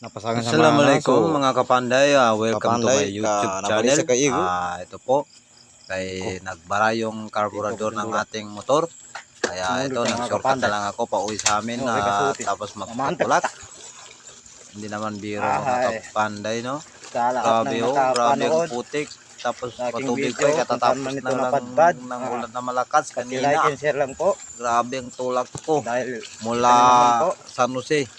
Napasagan sa Assalamualaikum mga kapanday, welcome to my YouTube channel. Ito po, kay nagbara yung carburetor ng ating motor. Kaya ito, nag-shortcut na lang ako pauwi sa amin tapos magpatulak. Hindi naman biro mga kapanday, no? Grabe grabe ang putik. Tapos patubig ko, katatapos na lang ng ulan na malakas kanina. Grabe ang tulak ko mula San Jose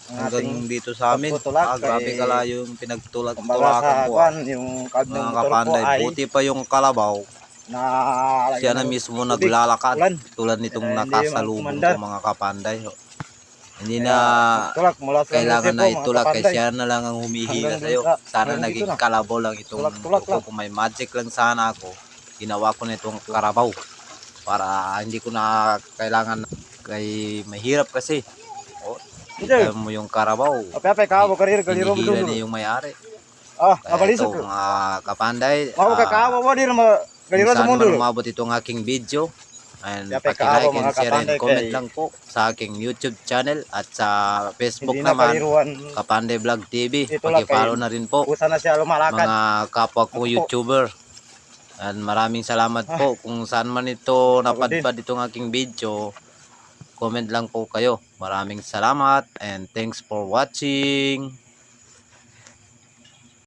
hanggang dito sa amin. Grabe kalayo yung pinagtulak-tulakan ko. Yung Mga kapanday, buti pa yung kalabaw. Siya na mismo naglalakad tulad nitong nakasalubong ko mga kapanday. Hindi na kailangan na itulak kay siya na lang ang humihiga sa'yo. Sana naging kalabaw lang itong tuko. Kung may magic lang sana ako, ginawa ko na itong karabaw para hindi ko na kailangan. Kay mahirap kasi alam mo yung karabaw, hinihila na yung may-ari. Ito mga kapanday, kung saan man umabot itong aking video, and paki-like and share and comment lang po sa aking YouTube channel at sa Facebook naman, Kapanday Vlog TV. Paki-follow na rin po mga kapwa ko YouTuber. And maraming salamat po kung saan man ito napadpad itong aking video. Comment lang po kayo. Maraming salamat and thanks for watching.